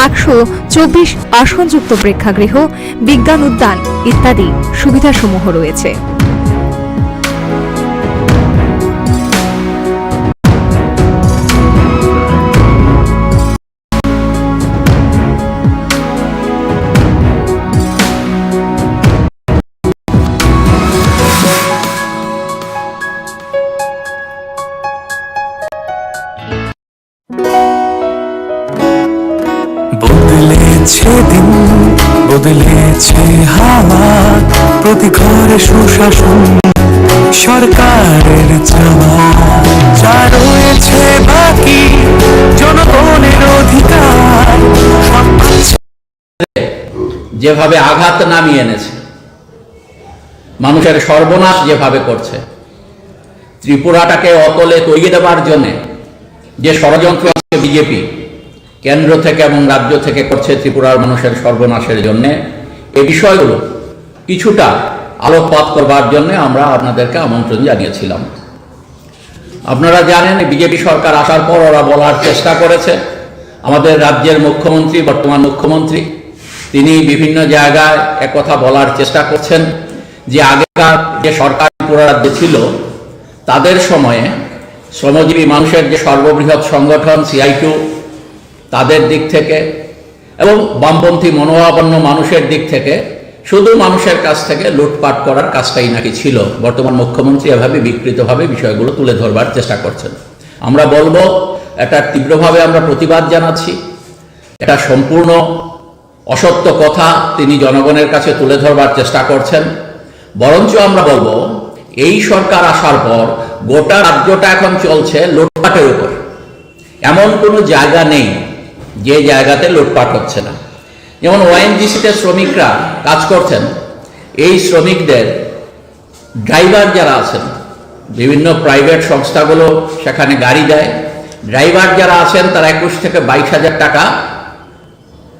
124 আসনযুক্ত প্রেক্ষাগৃহ, বিজ্ঞান উদ্যান ইত্যাদি সুবিধাসমূহ রয়েছে। বদলেছে দিন, বদলেছে হাওয়া, প্রতি ঘরে সুশাসন সরকারের চাওয়া, যা রয়েছে বাকি জনগণের অধিকার। যেভাবে আঘাত নামিয়ে এনেছে, মানুষের সর্বনাশ যেভাবে করছে, ত্রিপুরাটাকে অতলে তৈরি দেওয়ার জন্য যে ষড়যন্ত্র আছে বিজেপি কেন্দ্র থেকে এবং রাজ্য থেকে করছে ত্রিপুরার মানুষের সর্বনাশের জন্য, এই বিষয়গুলো কিছুটা আলোকপাত করবার জন্য আমরা আপনাদেরকে আমন্ত্রণ জানিয়েছিলাম। আপনারা জানেন বিজেপি সরকার আসার পর ওরা বলার চেষ্টা করেছে, আমাদের রাজ্যের মুখ্যমন্ত্রী, বর্তমান মুখ্যমন্ত্রী, তিনি বিভিন্ন জায়গায় একথা বলার চেষ্টা করছেন যে আগেকার যে সরকার ত্রিপুরা রাজ্যে ছিল তাদের সময়ে শ্রমজীবী মানুষের যে সর্ববৃহৎ সংগঠন CI2 তাদের দিক থেকে এবং বামপন্থী মনোভাবাপন্ন মানুষের দিক থেকে শুধু মানুষের কাছ থেকে লুটপাট করার কাজটাই নাকি ছিল। বর্তমান মুখ্যমন্ত্রী এভাবে বিকৃতভাবে বিষয়গুলো তুলে ধরবার চেষ্টা করছেন। আমরা বলবো এটা তীব্রভাবে আমরা প্রতিবাদ জানাচ্ছি। এটা সম্পূর্ণ অসত্য কথা তিনি জনগণের কাছে তুলে ধরবার চেষ্টা করছেন। বরঞ্চ আমরা বলবো এই সরকার আসার পর গোটা রাজ্যটা এখন চলছে লুটপাটের উপর। এমন কোনো জায়গা নেই যে জায়গাতে লুটপাট হচ্ছে না। যেমন ONGC-তে শ্রমিকরা কাজ করছেন, এই শ্রমিকদের ড্রাইভার যারা আছেন, বিভিন্ন প্রাইভেট সংস্থাগুলো সেখানে গাড়ি দেয়, ড্রাইভার যারা আছেন তারা 21 থেকে 22,000 টাকা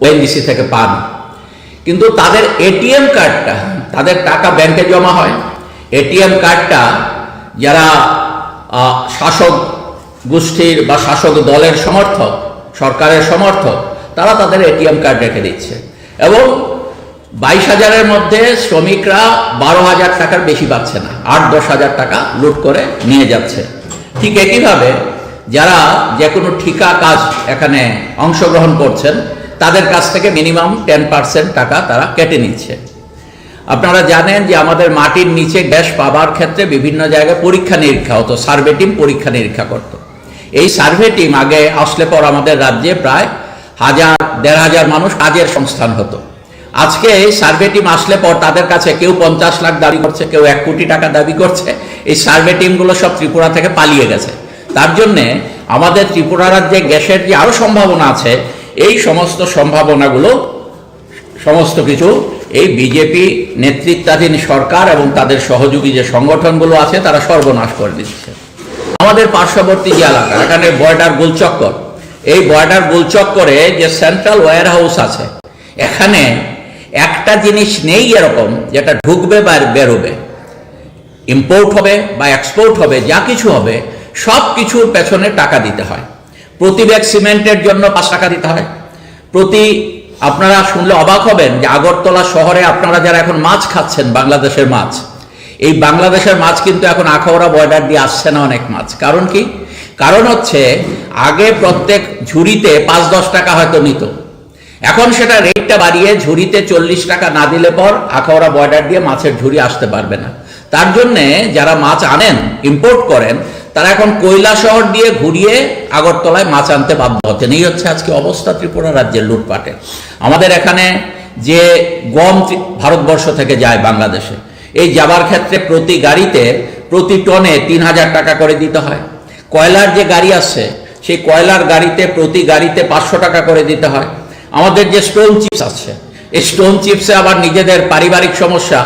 ONGC থেকে পান। কিন্তু তাদের ATM কার্ডটা, তাদের টাকা ব্যাংকে জমা হয়, ATM কার্ডটা যারা শাসক গোষ্ঠীর বা শাসক দলের সমর্থক, সরকারের সমর্থক, তারা তাদের ATM কার্ড রেখে দিচ্ছে এবং 22,000-এর মধ্যে শ্রমিকরা 12,000 টাকার বেশি পাচ্ছে না, 8-10,000 টাকা লুট করে নিয়ে যাচ্ছে। ঠিক একইভাবে যারা যে কোনো ঠিকা কাজ এখানে অংশগ্রহণ করছেন তাদের কাছ থেকে মিনিমাম 10% টাকা তারা কেটে নিচ্ছে। আপনারা জানেন যে আমাদের মাটির নিচে গ্যাস পাবার ক্ষেত্রে বিভিন্ন জায়গায় পরীক্ষা নিরীক্ষা হতো, সার্ভে টিম পরীক্ষা নিরীক্ষা করত। এই সার্ভে টিম আগে আসলে পর আমাদের রাজ্যে প্রায় 1,000-1,500 মানুষ কাজের সংস্থান হতো। আজকে এই সার্ভে টিম আসলে পর তাদের কাছে কেউ 50 লাখ দাবি করছে, কেউ 1 কোটি টাকা দাবি করছে। এই সার্ভে টিমগুলো সব ত্রিপুরা থেকে পালিয়ে গেছে। তার জন্যে আমাদের ত্রিপুরা রাজ্যে গ্যাসের যে আরও সম্ভাবনা আছে, এই সমস্ত সম্ভাবনাগুলো সমস্ত কিছু এই বিজেপি নেতৃত্বাধীন সরকার এবং তাদের সহযোগী যে সংগঠনগুলো আছে তারা সর্বনাশ করে দিচ্ছে। আমাদের পার্শ্ববর্তী যে এলাকা, এখানে বর্ডার গোলচক্কর, এই বর্ডার গোলচক্করে যে সেন্ট্রাল ওয়্যার হাউস আছে, এখানে একটা জিনিস নেই এরকম যেটা ঢুকবে বা বেরোবে, ইম্পোর্ট হবে বা এক্সপোর্ট হবে, যা কিছু হবে সব কিছুর পেছনে টাকা দিতে হয়। প্রতি ব্যাগ সিমেন্টের জন্য 5 টাকা দিতে হয়। আপনারা শুনলে অবাক হবেন যে আগরতলা শহরে আপনারা যারা এখন মাছ খাচ্ছেন, বাংলাদেশের মাছ, এই বাংলাদেশের মাছ কিন্তু এখন আখাউড়া বর্ডার দিয়ে আসছে না অনেক মাছ। কারণ কি? কারণ হচ্ছে আগে প্রত্যেক ঝুড়িতে 5-10 টাকা হয়তো নিত, এখন সেটা রেটটা বাড়িয়ে ঝুড়িতে 40 টাকা না দিলে পর আখাউড়া বর্ডার দিয়ে মাছের ঝুড়ি আসতে পারবে না। তার জন্যে যারা মাছ আনেন, ইম্পোর্ট করেন, তারা এখন কৈলা শহর দিয়ে ঘুরিয়ে আগরতলায় মাছ আনতে বাধ্য হচ্ছেন। এই হচ্ছে আজকে অবস্থা ত্রিপুরা রাজ্যের লুটপাটের। আমাদের এখানে যে গম ভারতবর্ষ থেকে যায় বাংলাদেশে, এই যাবার ক্ষেত্রে প্রতি গাড়িতে প্রতি টনে 3,000 টাকা করে দিতে হয়। কয়লার যে গাড়ি আসছে, সেই কয়লার গাড়িতে প্রতি গাড়িতে 500 টাকা করে দিতে হয়। আমাদের যে স্টোন চিপস আছে, এই স্টোন চিপসে আবার নিজেদের পারিবারিক সমস্যা।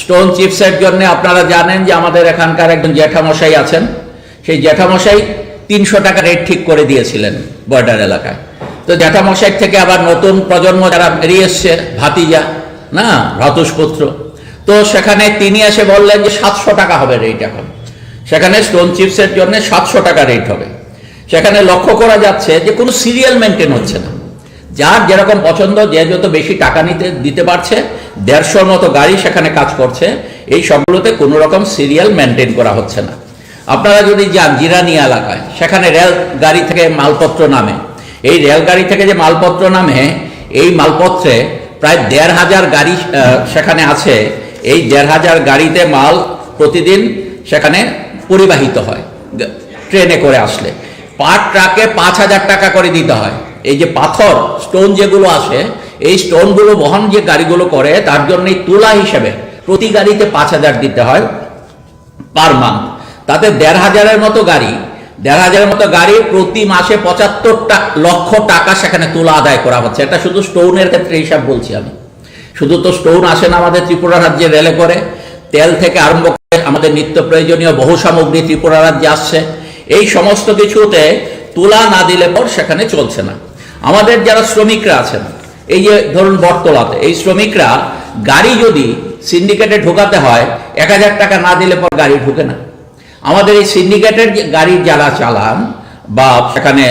স্টোন চিপসের জন্য আপনারা জানেন যে আমাদের এখানকার একজন জ্যাঠামশাই আছেন, সেই জ্যাঠামশাই 300 টাকা রেট ঠিক করে দিয়েছিলেন বর্ডার এলাকায়। তো জ্যাঠামশাই থেকে আবার নতুন প্রজন্ম যারা বেরিয়ে এসছে, ভাতিজা না ভ্রাতুষ্পুত্র, তো সেখানে তিনি এসে বললেন যে 700 টাকা হবে রেট এখন। সেখানে স্টোন চিপসের জন্য 700 টাকা রেট হবে। সেখানে লক্ষ্য করা যাচ্ছে যে কোনো সিরিয়াল মেনটেন হচ্ছে না। যার যেরকম পছন্দ, যে যত বেশি টাকা দিতে পারছে, 150 মতো গাড়ি সেখানে কাজ করছে। এই সবগুলোতে কোনো রকম সিরিয়াল মেনটেন করা হচ্ছে না। আপনারা যদি যান জিরানি এলাকায়, সেখানে রেল গাড়ি থেকে মালপত্র নামে। এই রেলগাড়ি থেকে যে মালপত্র নামে, এই মালপত্রে প্রায় 1500 গাড়ি সেখানে আছে। এই 1500 গাড়িতে মাল প্রতিদিন সেখানে পরিবাহিত হয় ট্রেনে করে আসলে। পার ট্রাকে 5000 টাকা করে দিতে হয়। এই যে পাথর স্টোন যেগুলো আসে, এই স্টোনগুলো বহন যে গাড়িগুলো করে, তার জন্য তুলা হিসেবে প্রতি গাড়িতে 5000 দিতে হয় পার মান্থ। তাতে 1500-এর মতো গাড়ি প্রতি মাসে 75 লক্ষ টাকা সেখানে তুলা আদায় করা হচ্ছে। এটা শুধু স্টোনের ক্ষেত্রে হিসাব বলছি আমি। শুধু তো স্টোন আসে না আমাদের ত্রিপুরা রাজ্যে রেলে করে, তেল থেকে আরম্ভ করে আমাদের নিত্য প্রয়োজনীয় বহু সামগ্রী ত্রিপুরা রাজ্যে আসছে। এই সমস্ত কিছুতে তুলা না দিলে পর সেখানে চলছে না। আমাদের যারা শ্রমিকরা আছেন, এই যে ধরুন বটতলাতে, এই শ্রমিকরা গাড়ি যদি সিন্ডিকেটে ঢোকাতে হয়, 1000 টাকা না দিলে পর গাড়ি ঢুকে না। আমাদের এই সিন্ডিকেটের গাড়ি যারা চালান বা সেখানে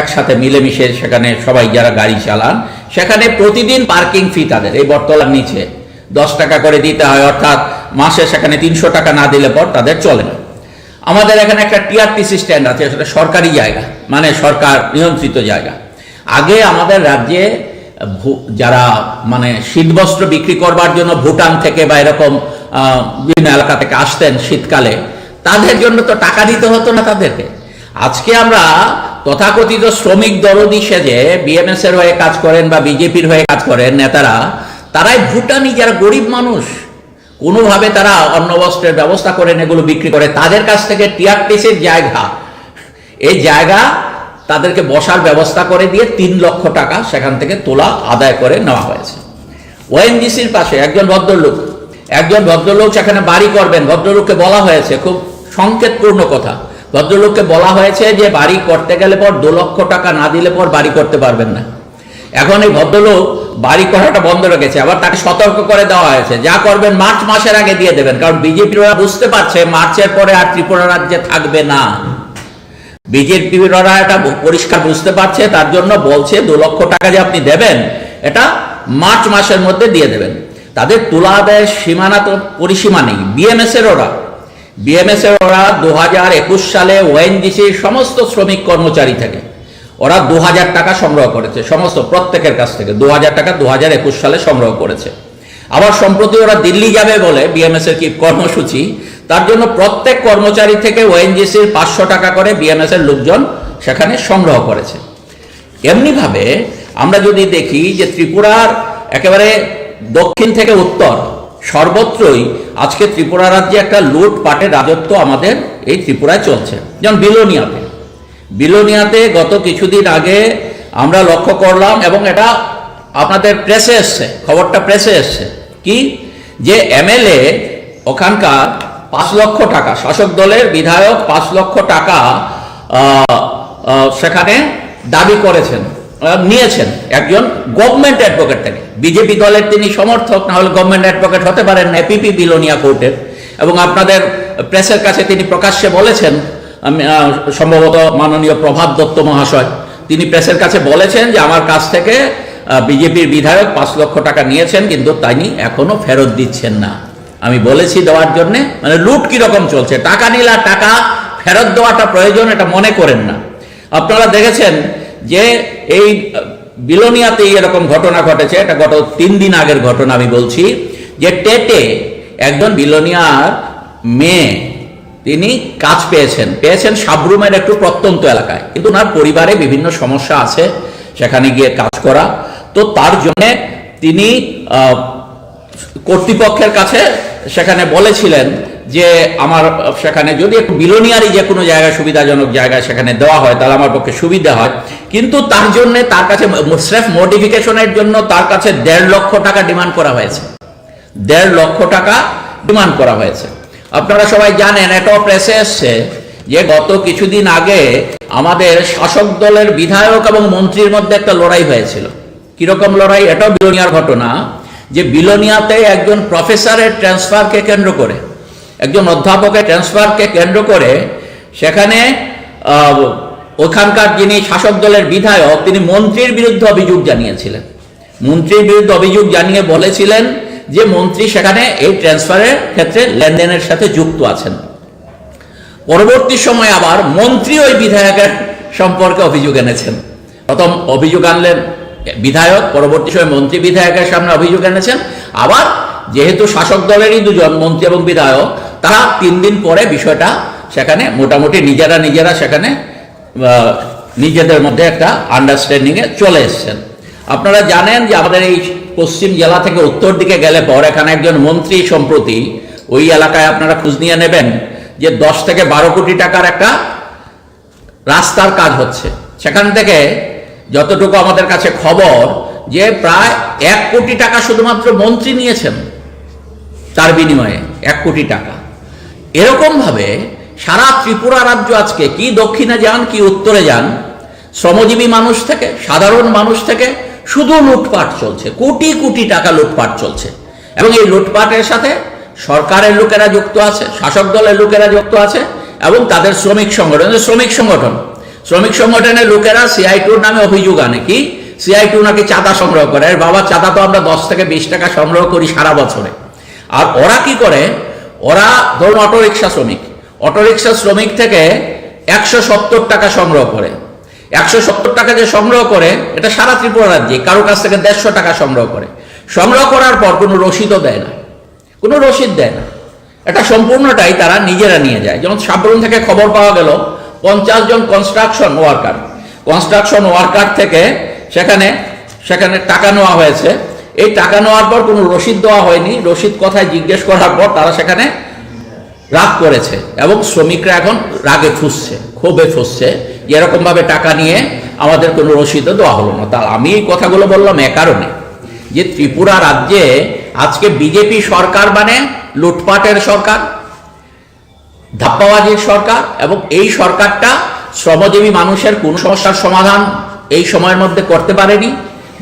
একসাথে মিলেমিশে সেখানে সবাই যারা গাড়ি চালান, সেখানে প্রতিদিন পার্কিং ফি তাদের এই বটতলার নিচে 10 টাকা করে দিতে হয়, অর্থাৎ মাসে সেখানে 300 টাকা না দিলে পর তাদের চলে না। আমাদের এখানে একটা টিআরটিসি স্ট্যান্ড আছে, সেটা সরকারি জায়গা, মানে সরকার নিয়ন্ত্রিত জায়গা। আগে আমাদের রাজ্যে যারা মানে শীতবস্ত্র বিক্রি করবার জন্য ভুটান থেকে বা এরকম বিভিন্ন এলাকা থেকে আসতেন শীতকালে, তাদের জন্য তো টাকা দিতে হতো না তাদেরকে। আজকে আমরা তথাকথিত শ্রমিক দরদি সেজে বিএমএস এর হয়ে কাজ করেন বা বিজেপির হয়ে কাজ করেন নেতারা, তারাই ভুটানি যারা গরিব মানুষ, কোনোভাবে তারা অন্ন বস্ত্রের ব্যবস্থা করেন, এগুলো বিক্রি করে। তাদের কাছ থেকে টিআরটিসির জায়গা, এই জায়গা তাদেরকে বসার ব্যবস্থা করে দিয়ে 3 লক্ষ টাকা সেখান থেকে তোলা আদায় করে নেওয়া হয়েছে। ওএনজিসির পাশে একজন ভদ্রলোক সেখানে বাড়ি করবেন। ভদ্রলোককে বলা হয়েছে, খুব সংকেতপূর্ণ কথা, ভদ্রলোককে বলা হয়েছে যে বাড়ি করতে গেলে পর 2 লক্ষ টাকা না দিলে পর বাড়ি করতে পারবেন না। এখন এই ভদ্রলোক বাড়ি করাটা বন্ধ রেখেছে, আবার তাকে সতর্ক করে দেওয়া হয়েছে, যা করবেন মার্চ মাসের আগে দিয়ে দেবেন, কারণ বিজেপিরা বুঝতে পারছে মার্চের পরে আর ত্রিপুরা রাজ্যে থাকবে না। বিজেপিরা এটা পরিষ্কার বুঝতে পারছে, তার জন্য বলছে 2 লক্ষ টাকা যে আপনি দেবেন, এটা মার্চ মাসের মধ্যে দিয়ে দেবেন। তাদের তুলা আদায়ের সীমানা তো পরিসীমা নেই। বিএমএস এর ওরা 2021 সালে ওএনজিসির সমস্ত শ্রমিক কর্মচারী থেকে ওরা 2000 টাকা সংগ্রহ করেছে, সমস্ত প্রত্যেকের কাছ থেকে 2000 টাকা 2021 সালে সংগ্রহ করেছে। আবার সম্প্রতি ওরা দিল্লি যাবে বলে বিএমএস এর কি কর্মসূচি, তার জন্য প্রত্যেক কর্মচারী থেকে ওএনজিসির 500 টাকা করে বিএমএস এর লোকজন সেখানে সংগ্রহ করেছে। এমনিভাবে আমরা যদি দেখি যে ত্রিপুরার একেবারে দক্ষিণ থেকে উত্তর সর্বত্রই আজকে ত্রিপুরা রাজ্যে একটা লুটপাটের রাজত্ব আমাদের এই ত্রিপুরায় চলছে। যেমন বিলোনিয়াতে গত কিছুদিন আগে আমরা লক্ষ্য করলাম, এবং এটা আপনাদের প্রেসে এসছে, খবরটা প্রেসে এসছে, কি যে এমএলএ ওখানকার 5 লক্ষ টাকা, শাসক দলের বিধায়ক 5 লক্ষ টাকা সেখানে দাবি করেছেন, নিয়েছেন একজন গভর্নমেন্ট অ্যাডভোকেট থেকে। বিজেপি দলের তিনি সমর্থক, না হলে গভর্নমেন্ট অ্যাডভোকেট হতে পারেন না, এপিপি বিলোনিয়া কোর্টের। এবং আপনাদের প্রেসের কাছে তিনি প্রকাশ্যে বলেছেন, সম্ভবত মাননীয় প্রভাত দত্ত মহাশয়, তিনি প্রেসের কাছে বলেছেন যে আমার কাছ থেকে বিজেপির বিধায়ক 5 লক্ষ টাকা নিয়েছেন, কিন্তু তিনি এখনো ফেরত দিচ্ছেন না। আমি বলেছি দেওয়ার জন্য, মানে লুট কিরকম চলছে, টাকা নিলে টাকা ফেরত দেওয়াটা প্রয়োজন এটা মনে করেন না। আপনারা দেখেছেন যে এই বিলোনিয়াতে এরকম ঘটনা ঘটেছে, এটা গত 3 দিন আগের ঘটনা আমি বলছি, যে টেটে একজন বিলোনিয়ার মেয়ে তিনি কাজ পেয়েছেন সাবরুমের একটু প্রত্যন্ত এলাকায়, কিন্তু ওনার পরিবারে বিভিন্ন সমস্যা আছে সেখানে গিয়ে কাজ করা। তো তার জন্য তিনি কর্তৃপক্ষের কাছে সেখানে বলেছিলেন যে আমার সেখানে যদি একটু বিলোনিয়ারই যে কোনো জায়গায় সুবিধাজনক জায়গায় সেখানে দেওয়া হয় তাহলে আমার পক্ষে সুবিধা হয়। কিন্তু তার জন্য তার কাছে স্রেফ মডিফিকেশনের জন্য তার কাছে 1.5 লক্ষ টাকা ডিমান্ড করা হয়েছে। 1.5 লক্ষ টাকা ডিমান্ড করা হয়েছে। আপনারা সবাই জানেন, এটাও প্রেসে এসছে যে গত কিছুদিন আগে আমাদের শাসক দলের বিধায়ক এবং মন্ত্রীর মধ্যে একটা লড়াই হয়েছিল। কিরকম লড়াই? এটাও বিলোনিয়ার ঘটনা, যে বিলোনিয়াতে একজন প্রফেসরের ট্রান্সফারকে কেন্দ্র করে, একজন অধ্যাপকের ট্রান্সফারকে কেন্দ্র করে সেখানে ওখানকার যিনি শাসক দলের বিধায়ক তিনি মন্ত্রীর বিরুদ্ধে অভিযোগ জানিয়েছিলেন। মন্ত্রীর বিরুদ্ধে অভিযোগ জানিয়ে বলেছিলেন যে মন্ত্রী সেখানে এই ট্রান্সফারের ক্ষেত্রে লেনদেনের সাথে যুক্ত আছেন। পরবর্তী সময় আবার মন্ত্রী ওই বিধায়কের সম্পর্কে অভিযোগ এনেছেন। প্রথম অভিযোগ আনলেন বিধায়ক, পরবর্তী সময় মন্ত্রী বিধায়কের সামনে অভিযোগ এনেছেন। আবার যেহেতু শাসক দলেরই দুজন মন্ত্রী এবং বিধায়ক, তারা 3 দিন পরে বিষয়টা সেখানে মোটামুটি নিজেরা সেখানে নিজেদের মধ্যে একটা আন্ডারস্ট্যান্ডিংয়ে চলে এসছেন। আপনারা জানেন যে আমাদের এই পশ্চিম জেলা থেকে উত্তর দিকে গেলে পর এখানে একজন মন্ত্রী সম্প্রতি ওই এলাকায় আপনারা খোঁজ নিয়ে নেবেন যে 10 থেকে 12 কোটি টাকার একটা রাস্তার কাজ হচ্ছে। সেখান থেকে যতটুকু আমাদের কাছে খবর যে প্রায় 1 কোটি টাকা শুধুমাত্র মন্ত্রী নিয়েছেন, তার বিনিময়ে 1 কোটি টাকা। এরকমভাবে সারা ত্রিপুরা রাজ্য আজকে কি দক্ষিণে যান কি উত্তরে যান, শ্রমজীবী মানুষ থেকে সাধারণ মানুষ থেকে শুধু লুটপাট চলছে, কোটি কোটি টাকা লুটপাট চলছে। এবং এই লুটপাটের সাথে সরকারের লোকেরা যুক্ত আছে, শাসক দলের লোকেরা যুক্ত আছে এবং তাদের শ্রমিক সংগঠনের লোকেরা CI2 নামে অভিযোগ আনে কি CI2 নাকি চাঁদা সংগ্রহ করে। আর বাবা, চাঁদা তো আমরা 10 থেকে 20 টাকা সংগ্রহ করি সারা বছরে। আর ওরা কি করে, ওরা ধরুন অটোরিকশা শ্রমিক থেকে 170 টাকা সংগ্রহ করে। 170 টাকা যে সংগ্রহ করে এটা সারা ত্রিপুরা রাজ্যে কারো কাছ থেকে 150 টাকা সংগ্রহ করে। সংগ্রহ করার পর কোনো রসিদও দেয় না, কোনো রসিদ দেয় না। এটা সম্পূর্ণটাই তারা নিজেরা নিয়ে যায়। যেমন সাবরুম থেকে খবর পাওয়া গেল 50 জন কনস্ট্রাকশন ওয়ার্কার থেকে সেখানে টাকা নেওয়া হয়েছে। এই টাকা নেওয়ার পর কোনো রসিদ দেওয়া হয়নি। রসিদ কথায় জিজ্ঞেস করার পর তারা সেখানে রাগ করেছে এবং শ্রমিকরা এখন রাগে ফুঁসছে, ক্ষোভে ফুঁসছে, এরকম ভাবে টাকা নিয়ে আমাদের কোনো রসিদও দেওয়া হলো না। তা আমি এই কথাগুলো বললাম এ কারণে যে ত্রিপুরা রাজ্যে আজকে বিজেপি সরকার মানে লুটপাটের সরকার, ধাপ্পাবাজির সরকার। এবং এই সরকারটা শ্রমজীবী মানুষের কোন সমস্যার সমাধান এই সময়ের মধ্যে করতে পারেনি,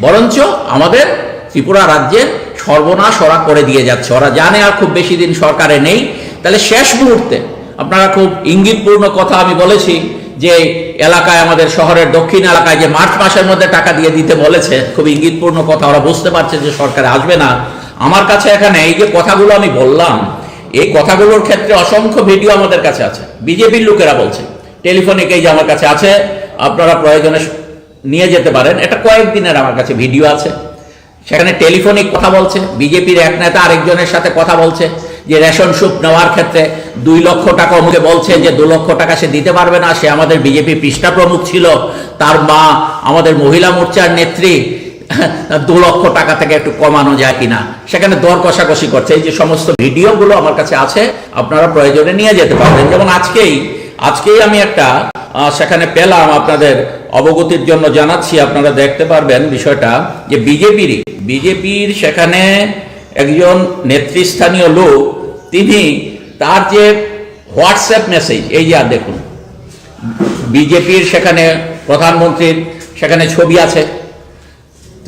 বরঞ্চ আমাদের ত্রিপুরা রাজ্যের সর্বনাশ ওরা করে দিয়ে যাচ্ছে। ওরা জানে আর খুব বেশি দিন সরকারে নেই। তাহলে শেষ মুহূর্তে আপনারা খুব ইঙ্গিতপূর্ণ কথা আমি বলেছি যে এলাকায় আমাদের শহরের দক্ষিণ এলাকায় যে মার্চ মাসের মধ্যে টাকা দিয়ে দিতে বলেছে, খুব ইঙ্গিতপূর্ণ কথা। ওরা বুঝতে পারছে যে সরকারে আসবে না। আমার কাছে এখানে এই যে কথাগুলো আমি বললাম, এই কথাগুলোর ক্ষেত্রে অসংখ্য ভিডিও আমাদের কাছে আছে। বিজেপির লোকেরা বলছে, টেলিফোনিক এই যে আমার কাছে আছে, আপনারা প্রয়োজনে নিয়ে যেতে পারেন। এটা কয়েকদিনের আমার কাছে ভিডিও আছে। সেখানে টেলিফোনিক কথা বলছে, বিজেপির এক নেতা আরেকজনের সাথে কথা বলছে যে রেশন সুপ নেওয়ার ক্ষেত্রে 2 লক্ষ টাকা অমুকে বলছে যে 2 লক্ষ টাকা সে দিতে পারবে না। সে আমাদের বিজেপি পৃষ্ঠা প্রমুখ ছিল, তার মা আমাদের মহিলা মোর্চার নেত্রী, 2 লক্ষ টাকা থেকে একটু কমানো যায় কিনা সেখানে দর কষাকষি করছে। এই যে সমস্ত ভিডিওগুলো আমার কাছে আছে, আপনারা প্রয়োজনে নিয়ে যেতে পারবেন। যেমন আজকেই আমি একটা সেখানে পেলাম, আপনাদের অবগতির জন্য জানাচ্ছি, আপনারা দেখতে পারবেন বিষয়টা যে বিজেপির সেখানে একজন নেতৃস্থানীয় লোক, তিনি তার যে হোয়াটসঅ্যাপ মেসেজ, এই যে দেখুন, বিজেপির সেখানে প্রধানমন্ত্রীর সেখানে ছবি আছে,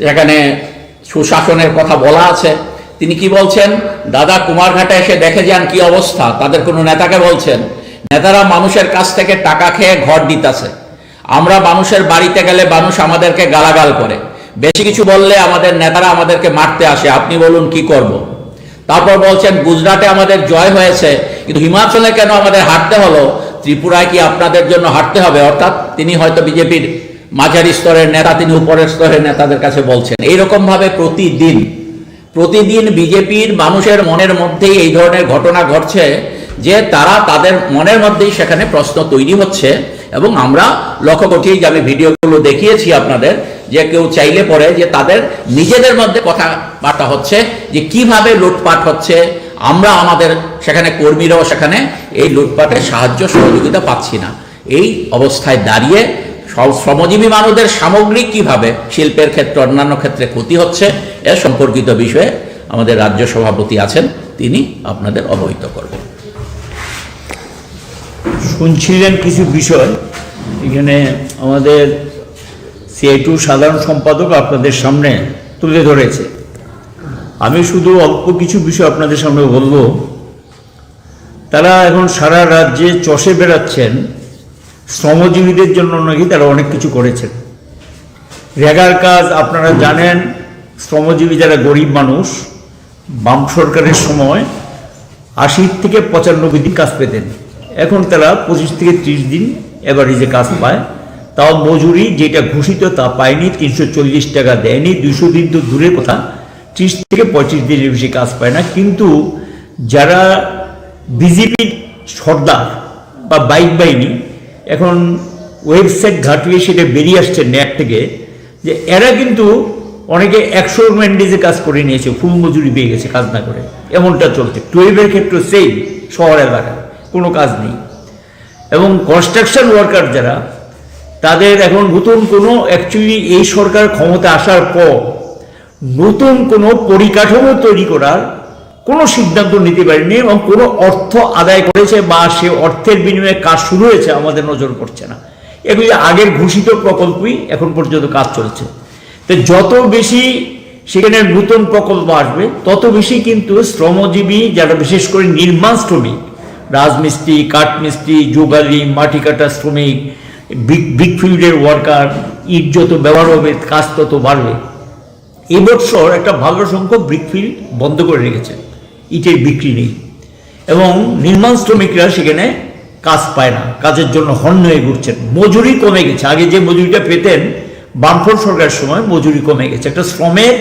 সেখানে সুশাসনের কথা বলা আছে। তিনি কি বলছেন, দাদা কুমারঘাটে এসে দেখে যান কি অবস্থা। তাদের কোনো নেতাকে বলছেন, নেতারা মানুষের কাছ থেকে টাকা খেয়ে ঘর দিতেছে। আমরা মানুষের বাড়িতে গেলে মানুষ আমাদেরকে গালাগাল করে, বেশি কিছু বললে আমাদের নেতারা আমাদেরকে মারতে আসে, আপনি বলুন কি করব। তারপর বলছেন, গুজরাটে আমাদের জয় হয়েছে, কিন্তু হিমাচলে কেন আমাদের হারতে হলো, ত্রিপুরায় কি আপনাদের জন্য হারতে হবে। অর্থাৎ তিনি হয়তো বিজেপির মাঝারি স্তরের নেতা, তিনি উপরের স্তরের নেতাদের কাছে বলছেন। এইরকম ভাবে প্রতিদিন বিজেপির মানুষের মনের মধ্যেই এই ধরনের ঘটনা ঘটছে যে তারা তাদের মনের মধ্যেই সেখানে প্রশ্ন তৈরি হচ্ছে। এবং আমরা লক্ষ্য করছি যে আমি ভিডিওগুলো দেখিয়েছি আপনাদের, যে কেউ চাইলে পরে যে তাদের নিজেদের মধ্যে কথাবার্তা হচ্ছে যে কিভাবে লুটপাট হচ্ছে, আমরা আমাদের সেখানে কর্মীরাও সেখানে এই লুটপাটের সাহায্য সহযোগিতা পাচ্ছি না। এই অবস্থায় দাঁড়িয়ে শ্রমজীবী মানুষদের সামগ্রিক কিভাবে শিল্পের ক্ষেত্রে অন্যান্য ক্ষেত্রে ক্ষতি হচ্ছে এর সম্পর্কিত বিষয়ে আমাদের রাজ্য সভাপতি আছেন, তিনি আপনাদের অবহিত করবেন। শুনছিলেন কিছু বিষয় এখানে আমাদের CI2 সাধারণ সম্পাদক আপনাদের সামনে তুলে ধরেছে। আমি শুধু অল্প কিছু বিষয় আপনাদের সামনে বলবো। তারা এখন সারা রাজ্যে চষে বেড়াচ্ছেন শ্রমজীবীদের জন্য নাকি তারা অনেক কিছু করেছেন। রেগার কাজ আপনারা জানেন, শ্রমজীবী যারা গরিব মানুষ বাম সরকারের সময় 80 থেকে 95 দিন কাজ পেতেন, এখন তারা 25 থেকে 30 দিন এভারেজে কাজ পায়। তাও মজুরি যেটা ঘোষিত তা পায়নি, 340 টাকা দেয়নি, 200 দিন তো দূরের কথা, 30 থেকে 35 দিনের বেশি কাজ পায় না। কিন্তু যারা বিজেপির সর্দার বা বাইক বাহিনী, এখন ওয়েবসাইট ঘাটিয়ে সেটা বেরিয়ে আসছে নেট থেকে, যে এরা কিন্তু অনেকে 100 ম্যান্ডেজে কাজ করে নিয়েছে, ফুল মজুরি পেয়ে গেছে কাজ না করে, এমনটা চলছে। 12-এর ক্ষেত্রে সেই শহর এলাকায় কোনো কাজ নেই। এবং কনস্ট্রাকশন ওয়ার্কার যারা, তাদের এখন নতুন কোনো অ্যাকচুয়ালি এই সরকার ক্ষমতা আসার পর নতুন কোনো পরিকাঠামো তৈরি করার কোনো সিদ্ধান্ত নিতে পারেনি, এবং কোনো অর্থ আদায় করেছে বা সে অর্থের বিনিময়ে কাজ শুরু হয়েছে আমাদের নজর পড়ছে না। এগুলি আগের ঘোষিত প্রকল্পই এখন পর্যন্ত কাজ চলছে। তো যত বেশি সেখানে নতুন প্রকল্প আসবে তত বেশি কিন্তু শ্রমজীবী যারা, বিশেষ করে নির্মাণ শ্রমিক, রাজমিস্ত্রি, কাঠমিস্ত্রি, যোগালি, মাটি কাটা শ্রমিক, ব্রিকফিল্ডের ওয়ার্কার, ইট যত ব্যবহার হবে কাজ তত বাড়বে। এবছর একটা ভালো সংখ্যক ব্রিকফিল্ড বন্ধ করে রেখেছে, ইটের বিক্রি নেই, এবং নির্মাণ শ্রমিকরা সেখানে কাজ পায় না, কাজের জন্য হন্য হয়ে ঘুরছেন। মজুরি কমে গেছে, আগে যে মজুরিটা পেতেন বামফ্রন্ট সরকারের সময় মজুরি কমে গেছে। একটা শ্রমের,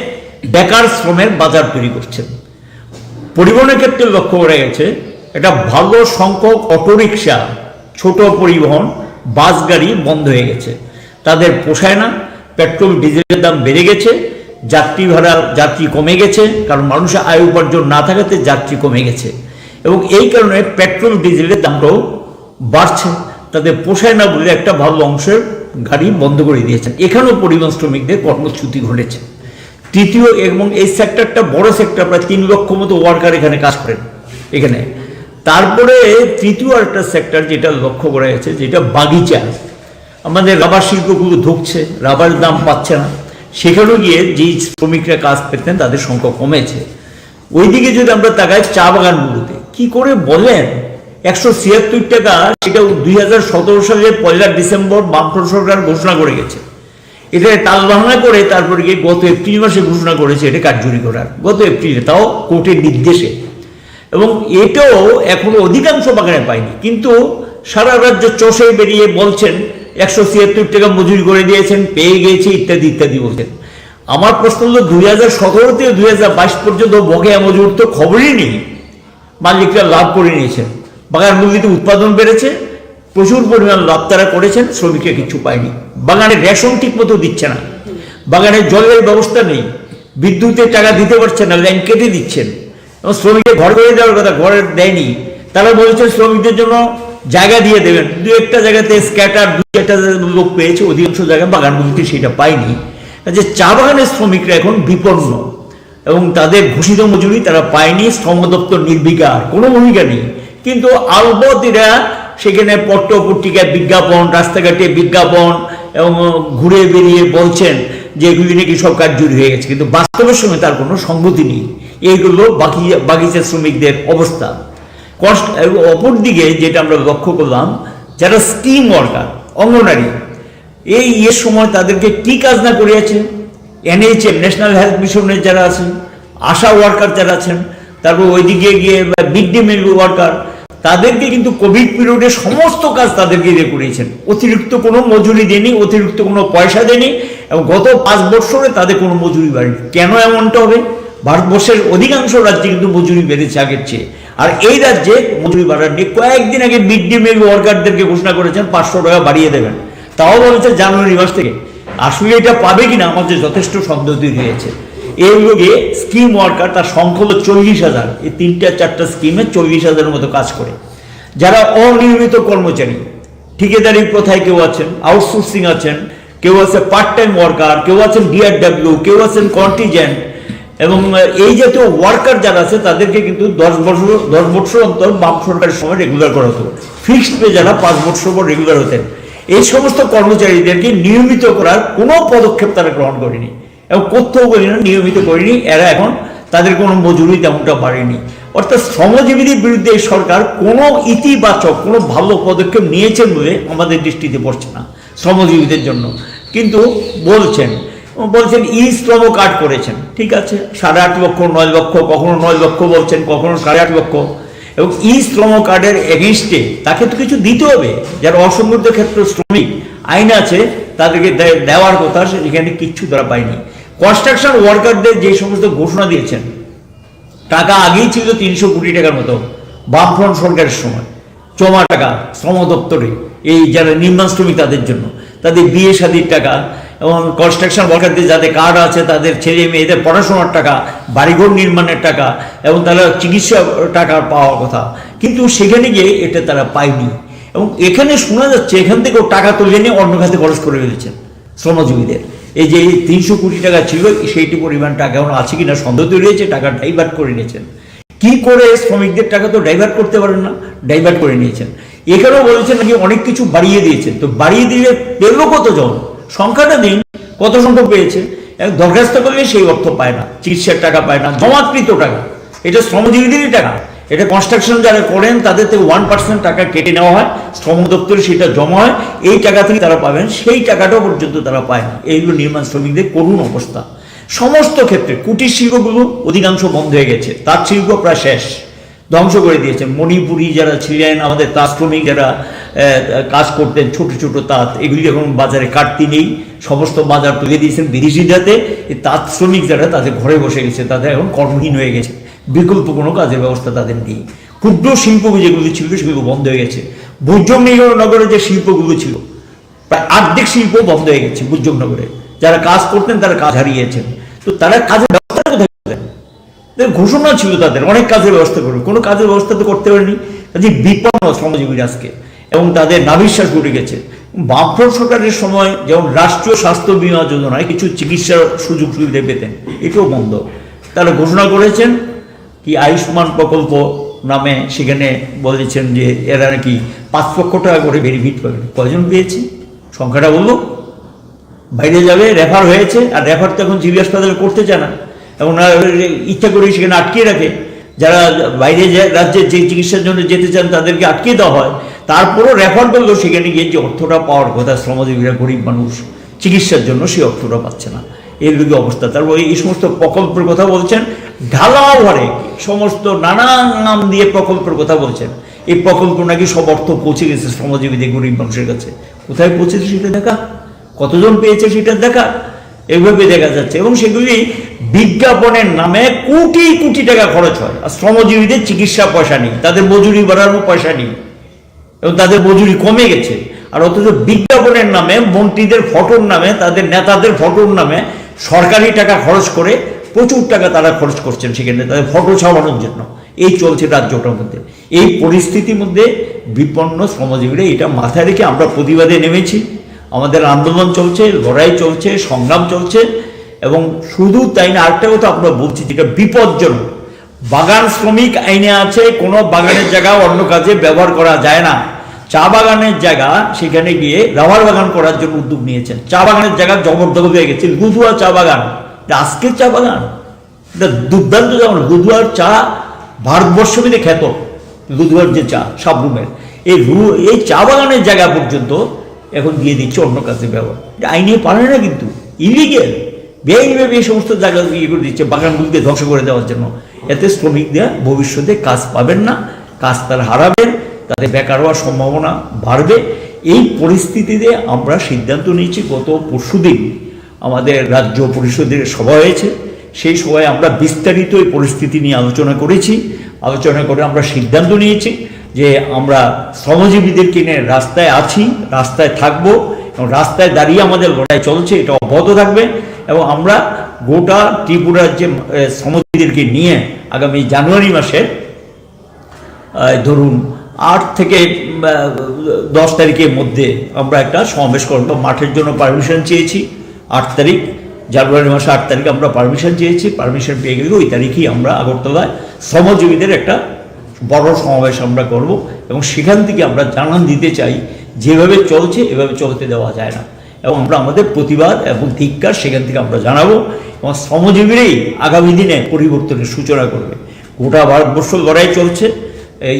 বেকার শ্রমের বাজার তৈরি করছেন। পরিবহনের ক্ষেত্রে লক্ষ্য করা গেছে একটা ভালো সংখ্যক অটোরিকশা, ছোট পরিবহন, বাস গাড়ি বন্ধ হয়ে গেছে, তাদের পোষায় না। পেট্রোল ডিজেলের দাম বেড়ে গেছে, যাত্রী ভাড়া, যাত্রী কমে গেছে, কারণ মানুষের আয় উপার্জন না থাকাতে যাত্রী কমে গেছে, এবং এই কারণে পেট্রোল ডিজেলের দামটাও বাড়ছে। তাদের পোষায় না বলে একটা ভালো অংশের গাড়ি বন্ধ করে দিয়েছেন। এখানেও পরিবহন শ্রমিকদের কর্মচ্যুতি ঘটেছে। তৃতীয়, এবং এই সেক্টরটা বড় সেক্টর, প্রায় 3 লক্ষ মতো ওয়ার্কার এখানে কাজ করেন এখানে। তারপরে তৃতীয় একটা সেক্টর যেটা লক্ষ্য করা গেছে, যেটা বাগিচা, আমাদের রাবার শিল্পগুলো ধুকছে, রাবার দাম পাচ্ছে না, সেখানেও গিয়ে যেই শ্রমিকরা কাজ পেতেন তাদের সংখ্যা কমেছে। ওইদিকে যদি আমরা তাকাই চা বাগানগুলোতে কি করে বলেন 176 টাকা, সেটা 2017 সালের 1 ডিসেম্বর বামফ্রন্ট সরকার ঘোষণা করে গেছে। এটা টালবাহানা করে তারপরে গিয়ে গত এপ্রিল মাসে ঘোষণা করেছে এটা কার্যকরী করার, গত এপ্রিলে, তাও কোর্টের নির্দেশে। এবং এটাও এখনো অধিকাংশ বাগানে পায়নি, কিন্তু সারা রাজ্য চষে বেরিয়ে বলছেন 176 টাকা মজুরি করে দিয়েছেন, পেয়ে গিয়েছে, ইত্যাদি ইত্যাদি বলছেন। আমার প্রশ্ন হলো 2017 থেকে 2022 পর্যন্ত বকেয়া মজুর তো খবরই নেই। মালিকরা লাভ করে নিয়েছেন, বাগান মুরগিতে উৎপাদন বেড়েছে, প্রচুর পরিমাণ লাভ তারা করেছেন, শ্রমিকরা কিছু পায়নি। বাগানে রেশন ঠিক মতো দিচ্ছে না, বাগানে জলের ব্যবস্থা নেই, বিদ্যুতের টাকা দিতে পারছে না, লাইন কেটে দিচ্ছেন, এবং শ্রমিকের ঘর করে দেওয়ার কথা, ঘরে দেয়নি। তারা বলছে শ্রমিকদের জন্য জায়গা দিয়ে দেবেন, 2-1টা জায়গাতে স্ক্যাটার 2-1টা লোক পেয়েছে, অধিকাংশ জায়গায় বাগানগুলিতে সেটা পায়নি। যে চা বাগানের শ্রমিকরা এখন বিপন্ন, এবং তাদের ঘোষিত মজুরি তারা পায়নি। শ্রম দপ্তর নির্বিকার, কোনো ভূমিকা নেই, কিন্তু আলবত এরা সেখানে পত্র পত্রিকায় বিজ্ঞাপন, রাস্তাঘাটে বিজ্ঞাপন, এবং ঘুরে বেরিয়ে বলছেন যে এগুলি নাকি সব কার্যকরী হয়ে গেছে, কিন্তু বাস্তবের সঙ্গে তার কোনো সঙ্গতি নেই। এইগুলো বাগিচা শ্রমিকদের অবস্থা। অপরদিকে যেটা আমরা লক্ষ্য করলাম, যারা স্কিম ওয়ার্কার, অঙ্গনারী, এই সময় তাদেরকে কি কাজ না করিয়েছে, NHM ন্যাশনাল হেলথ মিশনের যারা আছেন, আশা ওয়ার্কার যারা আছেন, তারপর ওইদিকে গিয়ে মিড ডে মিল ওয়ার্কার, তাদেরকে কিন্তু কোভিড পিরিয়ডে সমস্ত কাজ তাদেরকে দিয়ে করিয়েছেন, অতিরিক্ত কোনো মজুরি দেয়নি, অতিরিক্ত কোনো পয়সা দেয়নি, এবং গত 5 বছরে তাদের কোনো মজুরি বাড়েনি। কেন এমনটা হবে? ভারতবর্ষের অধিকাংশ রাজ্যে কিন্তু মজুরি বেড়েছে আগের চেয়ে, আর এই রাজ্যে মজুরি বাড়ার নিয়ে কয়েকদিন আগে মিড ডে মিল ওয়ার্কারদেরকে ঘোষণা করেছেন 500 টাকা বাড়িয়ে দেবেন, তাও বলেছে জানুয়ারি মাস থেকে। আসলে এটা পাবে কিনা আমাদের যথেষ্ট সন্দেহ তৈরি হয়েছে। এই লোকে স্কিম ওয়ার্কার, তার সংখ্যা হলো 40,000, এই 3-4টা স্কিমে 40,000-এর মতো কাজ করে। যারা অনিয়মিত কর্মচারী, ঠিকাদারি প্রথায় কেউ আছেন, আউটসোর্সিং আছেন, কেউ আছে পার্ট টাইম ওয়ার্কার, কেউ আছেন DRW, কেউ আছেন কন্টিজেন্ট, এবং এই জাতীয় ওয়ার্কার যারা আছে তাদেরকে কিন্তু 10 বছর অন্তর বাম সরকারের সময় রেগুলার করা হতো। ফিক্সড পে যারা 5 বছর পর রেগুলার হতেন, এই সমস্ত কর্মচারীদেরকে নিয়মিত করার কোনো পদক্ষেপ তারা গ্রহণ করেনি, এবং করতেও বলি না, নিয়মিত করেনি। এরা এখন তাদের কোনো মজুরি তেমনটা বাড়েনি। অর্থাৎ শ্রমজীবীদের বিরুদ্ধে এই সরকার কোনো ইতিবাচক কোনো ভালো পদক্ষেপ নিয়েছেন বলে আমাদের দৃষ্টিতে পড়ছে না শ্রমজীবীদের জন্য। কিন্তু বলছেন ই শ্রম কার্ড করেছেন, ঠিক আছে, 8.5 লক্ষ 9 লক্ষ, কখনো 9 লক্ষ বলছেন, কখনো 8.5 লক্ষ। এবং ই শ্রম কার্ডের এগেনস্টে তাকে তো কিছু দিতে হবে। যারা অসংগঠিত ক্ষেত্র শ্রমিক আইন আছে তাদেরকে দেওয়ার কথা, সেখানে কিচ্ছু তারা পায়নি। কনস্ট্রাকশন ওয়ার্কারদের যে সমস্ত ঘোষণা দিয়েছেন, টাকা আগেই ছিল 300 কোটি টাকার মতো বামফ্রন্ট সরকারের সময়, জমা টাকা শ্রম দপ্তরে এই যারা নির্মাণ শ্রমিক তাদের জন্য, তাদের বিয়ে শাদীর টাকা, এবং কনস্ট্রাকশন ওয়ার্কারদের যাদের কার্ড আছে তাদের ছেলে মেয়েদের পড়াশোনার টাকা, বাড়িঘর নির্মাণের টাকা, এবং তারা চিকিৎসা টাকা পাওয়ার কথা, কিন্তু সেখানে গিয়ে এটা তারা পায়নি। এবং এখানে শোনা যাচ্ছে এখান থেকেও টাকা তুলে নিয়ে অন্য খাতে খরচ করে ফেলেছেন শ্রমজীবীদের। এই যে 300 কোটি টাকা ছিল সেইটি পরিমাণ টাকা এখন আছে কিনা সন্দেহ তৈরি হয়েছে, টাকা ডাইভার্ট করে নিয়েছেন। কি করে শ্রমিকদের টাকা তো ডাইভার্ট করতে পারেন না, ডাইভার্ট করে নিয়েছেন। এখানেও বলেছেন নাকি অনেক কিছু বাড়িয়ে দিয়েছেন, তো বাড়িয়ে দিলে পেলো কতজন, সংখ্যাটা দিন, কত সংখ্যক পেয়েছে। দরখাস্ত করলে সেই অর্থ পায় না, চিকিৎসার টাকা পায় না, জমাকৃত টাকা, এটা শ্রমজীবীদেরই টাকা। এটা কনস্ট্রাকশন যারা করেন তাদের থেকে 1% টাকা কেটে নেওয়া হয়, শ্রম দপ্তরে সেটা জমা হয়, এই টাকা থেকে তারা পাবেন, সেই টাকাটাও পর্যন্ত তারা পায় না। এইগুলো নির্মাণ শ্রমিকদের করুণ অবস্থা। সমস্ত ক্ষেত্রে কুটির শিল্পগুলো অধিকাংশ বন্ধ হয়ে গেছে, তাঁত শিল্প প্রায় শেষ, ধ্বংস করে দিয়েছেন। মণিপুরি যারা ছিলেন, আমাদের তাঁত শ্রমিক যারা কাজ করতেন, ছোট ছোট তাঁত, এগুলি এখন বাজারে কাটতি নেই, সমস্ত বাজার তুলে দিয়েছেন বিদেশিরাতে। এই তাঁত শ্রমিক যারা তাদের ঘরে বসে গেছে, তাদের এখন কর্মহীন হয়ে গেছে, বিকল্প কোনো কাজের ব্যবস্থা তাদের নেই। ক্ষুদ্র শিল্প যেগুলো ছিল সেগুলো বন্ধ হয়ে গেছে। ভুজঙ্গনগরে যে শিল্পগুলো ছিল প্রায় অর্ধেক শিল্প বন্ধ হয়ে গেছে ভুজঙ্গনগরে, যারা কাজ করতেন তারা কাজ হারিয়েছেন। তো তারা কাজের ব্যবস্থা কোথায় করতেন? ঘোষণা ছিল তাদের অনেক কাজের ব্যবস্থা করবে, কোনো কাজের ব্যবস্থা তো করতে পারেনি। কাজে বিপন্ন শ্রমজীবীরা আজকে, এবং তাদের নাভিশ্বাস উঠে গেছে। বামফ্রন্ট সরকারের সময় যেমন রাষ্ট্রীয় স্বাস্থ্য বীমা যোজনায় কিছু চিকিৎসার সুযোগ সুবিধা পেতেন, এটাও বন্ধ। তারা ঘোষণা করেছেন কি আয়ুষ্মান প্রকল্প নামে, সেখানে বলেছেন যে এরা নাকি 5 লক্ষ টাকা করে বেনিফিট পাবেন। কয়জন পেয়েছে সংখ্যাটা বললো? বাইরে যাবে, রেফার হয়েছে, আর রেফার তো এখন জিবি হাসপাতালে করতে চায় না, এবং ইচ্ছা করে সেখানে আটকিয়ে রাখে। যারা বাইরে রাজ্যে যে চিকিৎসার জন্য যেতে চান তাদেরকে আটকিয়ে দেওয়া হয়। তারপরও রেফার করলেও সেখানে গিয়ে যে অর্থটা পাওয়ার কথা শ্রমজীবীরা, গরিব মানুষ চিকিৎসার জন্য, সেই অর্থটা পাচ্ছে না। এর দিকে অবস্থা। তারপর এই সমস্ত প্রকল্পের কথা বলছেন, ঢালাও ঘরে সমস্ত নানান নাম দিয়ে প্রকল্পের কথা বলছেন। এই প্রকল্প নাকি সব অর্থ পৌঁছে গেছে শ্রমজীবীদের, গরিব মানুষের কাছে। কোথায় পৌঁছেছে সেটা দেখা, কতজন পেয়েছে সেটা দেখা, এইভাবে দেখা যাচ্ছে। এবং সেগুলি বিজ্ঞাপনের নামে কোটি কোটি টাকা খরচ হয়, আর শ্রমজীবীদের চিকিৎসা পয়সা নেই, তাদের মজুরি বাড়ানোর পয়সা নেই, এবং তাদের মজুরি কমে গেছে। আর অথচ বিজ্ঞাপনের নামে, মন্ত্রীদের ফটোর নামে, তাদের নেতাদের ফটোর নামে সরকারি টাকা খরচ করে প্রচুর টাকা তারা খরচ করছেন সেখানে তাদের ফটো ছাপানোর জন্য। এই চলছে রাজ্যটার মধ্যে। এই পরিস্থিতির মধ্যে বিপন্ন শ্রমজীবীরা, এটা মাথায় রেখে আমরা প্রতিবাদে নেমেছি। আমাদের আন্দোলন চলছে, লড়াই চলছে, সংগ্রাম চলছে। এবং শুধু তাই না, আরেকটা কথা আমরা বলছি যেটা বিপজ্জনক, বাগান শ্রমিক আইনে আছে কোনো বাগানের জায়গা অন্য কাজে ব্যবহার করা যায় না। চা বাগানের জায়গা সেখানে গিয়ে রাবার বাগান করার জন্য উদ্যোগ নিয়েছেন। চা বাগানের জায়গা জবরদখল হয়ে গেছে। গুদুয়া চা বাগান, আজকের চা বাগান, এটা দুর্দান্ত যেমন গুদুয়ার চা ভারতবর্ষবিদে খ্যাত। গুদুয়ার যে চা সাবরুমের, এই চা বাগানের জায়গা পর্যন্ত এখন দিয়ে দিচ্ছে অন্য কাজে ব্যবহার। এটা আইনে পারে না, কিন্তু ইলিগেল, বেআইনিভাবে এই সমস্ত জায়গা ইয়ে করে দিচ্ছে বাগানগুলিকে ধ্বংস করে দেওয়ার জন্য। এতে শ্রমিকরা ভবিষ্যতে কাজ পাবেন না, কাজ তারা হারাবেন, তাদের বেকার হওয়ার সম্ভাবনা বাড়বে। এই পরিস্থিতিতে আমরা সিদ্ধান্ত নিয়েছি, গত পরশুদিন আমাদের রাজ্য পরিষদের সভা হয়েছে, সেই সভায় আমরা বিস্তারিত এই পরিস্থিতি নিয়ে আলোচনা করেছি। আলোচনা করে আমরা সিদ্ধান্ত নিয়েছি যে আমরা শ্রমজীবীদেরকে নিয়ে রাস্তায় আছি, রাস্তায় থাকবো, এবং রাস্তায় দাঁড়িয়ে আমাদের লড়াই চলছে, এটা অব্যাহত থাকবে। এবং আমরা গোটা ত্রিপুরার যে শ্রমজীবীদেরকে নিয়ে আগামী জানুয়ারি মাসে ধরুন 8 থেকে 10 তারিখের মধ্যে আমরা একটা সমাবেশ করব। মাঠের জন্য পারমিশন চেয়েছি 8 তারিখ, জানুয়ারি মাসে 8 তারিখ আমরা পারমিশন চেয়েছি। পারমিশন পেয়ে গেলে ওই তারিখেই আমরা আগরতলায় শ্রমজীবীদের একটা বড় সমাবেশ আমরা করব। এবং সেখান থেকে আমরা জানান দিতে চাই, যেভাবে চলছে এভাবে চলতে দেওয়া যায় না, এবং আমরা আমাদের প্রতিবাদ এবং ধিক্কার সেখান থেকে আমরা জানাবো। এবং শ্রমজীবীরাই আগামী দিনে পরিবর্তনের সূচনা করবে। গোটা ভারতবর্ষ লড়াই চলছে।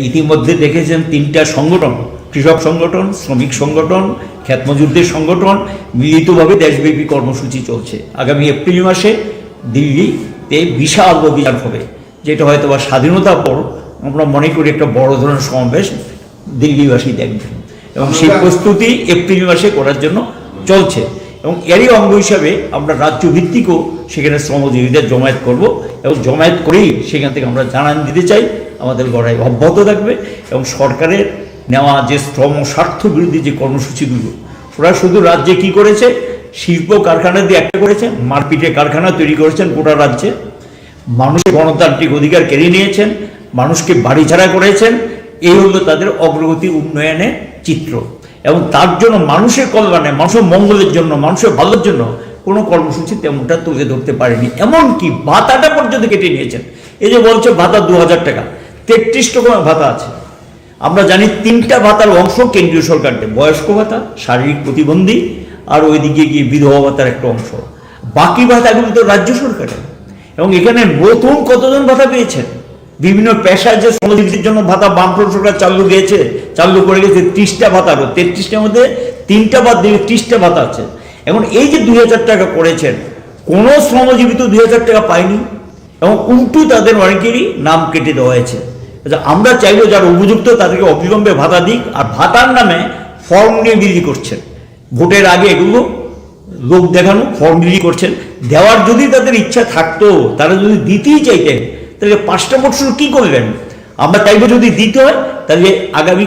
ইতিমধ্যে দেখেছেন 3টা সংগঠন, কৃষক সংগঠন, শ্রমিক সংগঠন, খ্যাত মজুরদের সংগঠন মিলিতভাবে দেশব্যাপী কর্মসূচি চলছে। আগামী এপ্রিল মাসে দিল্লিতে বিশাল অভিযান হবে, যেটা হয়তো বা স্বাধীনতার পর আমরা মনে করি একটা বড় ধরনের সমাবেশ দিল্লিবাসী দেখবেন, এবং সেই প্রস্তুতি এপ্রিল মাসে করার জন্য চলছে। এবং এরই অঙ্গ হিসাবে আমরা রাজ্য ভিত্তিকও সেখানে শ্রমজীবীদের জমায়েত করব, এবং জমায়েত করেই সেখান থেকে আমরা জানান দিতে চাই আমাদের লড়াই অব্যাহত থাকবে। এবং সরকারের নেওয়া যে শ্রম স্বার্থ বিরোধী যে কর্মসূচিগুলো, ওরা শুধু রাজ্যে কি করেছে, শিল্প কারখানা দিয়ে একটা করেছে, মারপিটে কারখানা তৈরি করেছেন গোটা রাজ্যে, মানুষের গণতান্ত্রিক অধিকার কেড়ে নিয়েছেন, মানুষকে বাড়ি ছাড়া করেছেন। এই হলো তাদের অগ্রগতি উন্নয়নের চিত্র। এবং তার জন্য মানুষের কল্যাণে, মানুষের মঙ্গলের জন্য, মানুষের ভালোর জন্য কোনো কর্মসূচি তেমনটা তুলে ধরতে পারেনি। এমনকি ভাতাটা পর্যন্ত কেটে নিয়েছেন। এই যে বলছে ভাতা 2000 টাকা, 33 টাকা ভাতা আছে। আমরা জানি 3টা ভাতার অংশ কেন্দ্রীয় সরকার দেয়, বয়স্ক ভাতা, শারীরিক প্রতিবন্ধী, আর ওইদিকে গিয়ে বিধবা ভাতার একটা অংশ। বাকি ভাতাগুলো তো রাজ্য সরকারের। এবং এখানে নতুন কতজন ভাতা পেয়েছেন, বিভিন্ন পেশার যে শ্রমজীবীদের জন্য ভাতা বামফ্রন্ট সরকার চালু করে গেছে 30টা ভাতা, 33টার মধ্যে 3টা বাদ দিয়ে 30টা ভাতা আছে। এখন এই যে 2000 টাকা করেছেন, কোনো শ্রমজীবী তো 2000 টাকা পায়নি, এবং উল্টো তাদের অনেকেরই নাম কেটে দেওয়া হয়েছে। আমরা চাইলেও যারা উপযুক্ত তাদেরকে অবিলম্বে ভাতা দিক। আর ভাতার নামে ফর্ম নিয়ে বিলি করছেন, ভোটের আগে এগুলো লোক দেখানো ফর্ম বিলি করছেন। দেওয়ার যদি তাদের ইচ্ছা থাকতো, তারা যদি দিতেই চাইতেন, তাহলে 5টা বছর কি করলেন? আমরা চাইবো যদি দিতে হয় তাহলে আগামী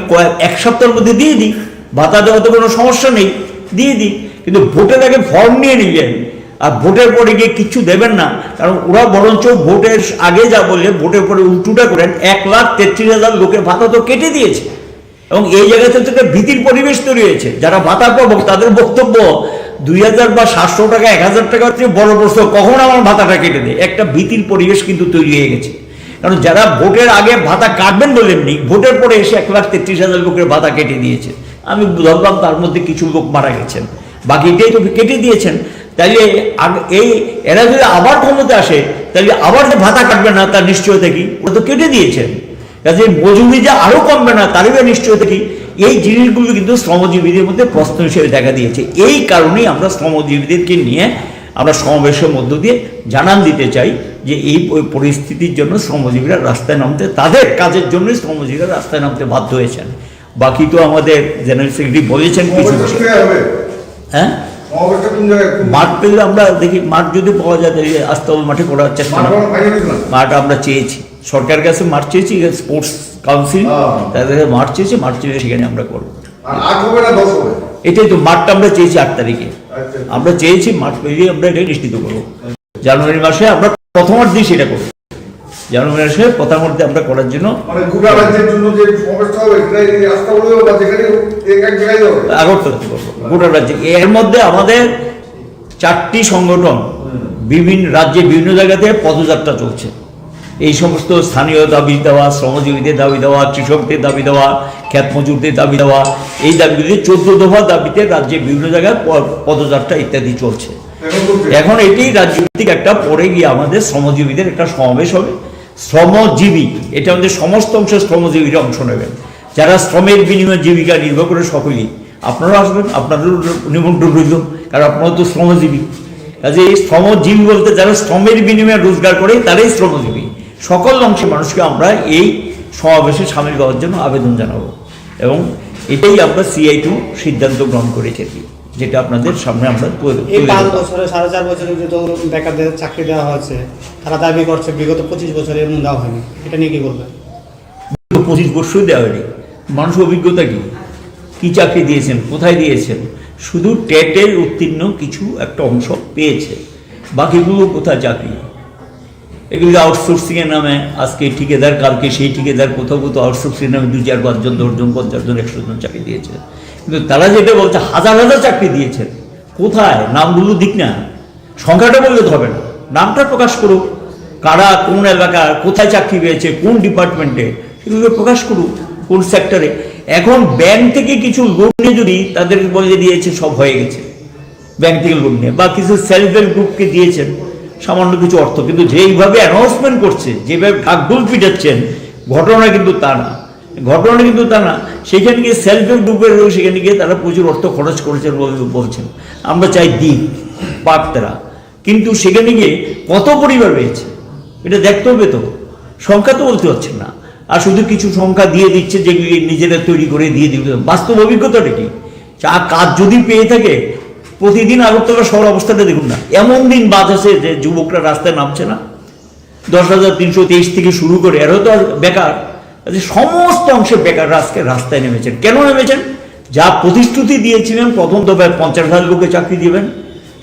এক সপ্তাহের মধ্যে দিয়ে দিই, ভাতা দেওয়াতে কোনো সমস্যা নেই, দিয়ে দিই। কিন্তু ভোটের আগে ফর্ম নিয়ে নিলেন, আর ভোটের পরে গিয়ে কিচ্ছু দেবেন না। কারণ ওরা বরঞ্চ ভোটের আগে যা বললে ভোটের পরে উল্টোটা করেন। 1,33,000 লোকের ভাতা তো কেটে দিয়েছে। এবং এই জায়গাতে তো একটা ভীতির পরিবেশ তৈরি হয়েছে। যারা ভাতা পাবো তাদের বক্তব্য 2000 বা 700 টাকা, 1000 টাকা হচ্ছে বড় প্রশ্ন, কখন আমার ভাতাটা কেটে দেয়। একটা ভীতির পরিবেশ কিন্তু তৈরি হয়ে গেছে। কারণ যারা ভোটের আগে ভাতা কাটবেন বলেননি, ভোটের পরে এসে 1,33,000 লোকের ভাতা কেটে দিয়েছে। আমি ধরলাম তার মধ্যে কিছু লোক মারা গেছেন, বাকিটাই তো কেটে দিয়েছেন। তাইলে এরা যদি আবার ক্ষমতা আসে, তাহলে আবার যে ভাতা কাটবে না তার নিশ্চয়তা কি? ওরা তো কেটে দিয়েছেন। কাজে মজুরি যে আরো কমবে না তারই নিশ্চয়তা কি? এই জিনিসগুলো কিন্তু শ্রমজীবীদের মধ্যে প্রশ্ন হিসেবে দেখা দিয়েছে। এই কারণেই আমরা শ্রমজীবীদেরকে নিয়ে আমরা সমাবেশের মধ্য দিয়ে জানান দিতে চাই যে এই পরিস্থিতির জন্য শ্রমজীবীরা রাস্তায় নামতে, তাদের কাজের জন্যই শ্রমজীবীরা রাস্তায় নামতে বাধ্য হয়েছেন। বাকি তো আমাদের জেনারেল সেক্রেটারি বলেছেন কিছু বিষয়। হ্যাঁ, মাঠ পেলে আমরা দেখি, মাঠ যদি পাওয়া যায় তাহলে আস্তাবল মাঠে করার চেষ্টা করি। মাঠ আমরা চেয়েছি, সরকারের কাছে মাঠ চেয়েছি, স্পোর্টস কাউন্সিল তাদের কাছে মাঠ চেয়েছি, মাঠ চেয়ে সেখানে আমরা করবো। এটাই তো মাঠটা আমরা চেয়েছি 8 তারিখে। আমরা চেয়েছি মাঠ পেরিয়ে আমরা এটা নিশ্চিত করবো। জানুয়ারি মাসে আমরা প্রথমার্ধেই সেটা করবো। জানুয়ারি মাসে প্রথমার্ধে আমরা করার জন্য আগরতলাতে করবো, গোটা রাজ্যে। এর মধ্যে আমাদের 4টি সংগঠন বিভিন্ন রাজ্যে বিভিন্ন জায়গাতে পদযাত্রা চলছে। এই সমস্ত স্থানীয় দাবি দেওয়া, শ্রমজীবীদের দাবি দেওয়া, কৃষকদের দাবি দেওয়া, খ্যাত মজুরদের দাবি দেওয়া, এই দাবিগুলি 14 দফা দাবিতে রাজ্যে বিভিন্ন জায়গায় পদযাত্রা ইত্যাদি চলছে। এখন এটি রাজ্যভিত্তিক একটা পরে গিয়ে আমাদের শ্রমজীবীদের একটা সমাবেশ হবে। শ্রমজীবী, এটা আমাদের সমস্ত অংশের শ্রমজীবীরা অংশ নেবেন, যারা শ্রমের বিনিময়ে জীবিকা নির্ভর করে সকলেই। আপনারাও আসবেন, আপনাদের নিমন্ত্রণ রইল, কারণ আপনারা তো শ্রমজীবী। কাজে এই শ্রমজীবী বলতে যারা শ্রমের বিনিময়ে রোজগার করে তারাই শ্রমজীবী। সকল অংশের মানুষকে আমরা এই সমাবেশে সামিল হওয়ার জন্য আবেদন জানাবো, এবং এটাই আমরা CI2 সিদ্ধান্ত গ্রহণ করেছি, যেটা আপনাদের সামনে আমরা এই 5 বছরে 4.5 বছরে যে বেকারদের চাকরি দেওয়া হয়েছে, তারা দাবি করছে বিগত 25 বছরে এমন দেওয়া হয়নি। এটা নিয়ে কি বলবেন? 25 বছরই দেওয়া হয়নি। মানুষ অভিজ্ঞতা কি চাকরি দিয়েছেন, কোথায় দিয়েছেন? শুধু টেটের উত্তীর্ণ কিছু একটা অংশ পেয়েছে, বাকিগুলো কোথায় চাকরি? এগুলি আউটসোর্সিংয়ের নামে আজকে ঠিকাদার, কালকে সেই ঠিকাদার, কোথাও কোথাও আউটসোর্সিংয়ের নামে 2, 4, 5 জন, 10 জন, 50 জন, 100 জন চাকরি দিয়েছে। কিন্তু তারা যেটা বলছে হাজার হাজার চাকরি দিয়েছেন, কোথায়? নামগুলো দিক না, সংখ্যাটা বললে তো হবে না, নামটা প্রকাশ করুক। কারা কোন এলাকা কোথায় চাকরি পেয়েছে, কোন ডিপার্টমেন্টে, সেগুলো প্রকাশ করুক, কোন সেক্টরে। এখন ব্যাংক থেকে কিছু লোন নিয়ে যদি তাদের বলে দিয়েছে সব হয়ে গেছে, ব্যাংক থেকে লোন নিয়ে, বা কিছু সেলফ হেল্প গ্রুপকে দিয়েছেন, সামান্য কিছু অর্থ, কিন্তু যেইভাবে অ্যানাউন্সমেন্ট করছে, যেভাবে ঢাকঢোল পিটাচ্ছেন, ঘটনা কিন্তু তা না। সেখানে গিয়ে সেলফ হেল্প গ্রুপের সেখানে গিয়ে তারা প্রচুর অর্থ খরচ করেছেন বলছেন। আমরা চাই দিক পাক তারা, কিন্তু সেখানে গিয়ে কত পরিবার পেয়েছে এটা দেখতে হবে তো, সংখ্যা তো বলতে পারছেন না। আর শুধু কিছু সংখ্যা দিয়ে দিচ্ছে যেগুলি নিজেরা তৈরি করে দিয়ে দিবে, বাস্তব অভিজ্ঞতাটা কি? কাজ যদি পেয়ে থাকে, প্রতিদিন আগরতলা শহর অবস্থাটা দেখুন না, এমন দিন বাদ আছে যে যুবকরা রাস্তায় নামছে না। 10,323 থেকে শুরু করে এরও তো বেকার, সমস্ত অংশে বেকাররা আজকে রাস্তায় নেমেছেন। কেন নেমেছেন? যা প্রতিশ্রুতি দিয়েছিলেন, প্রথম দফায় 50,000 লোকে চাকরি দিবেন,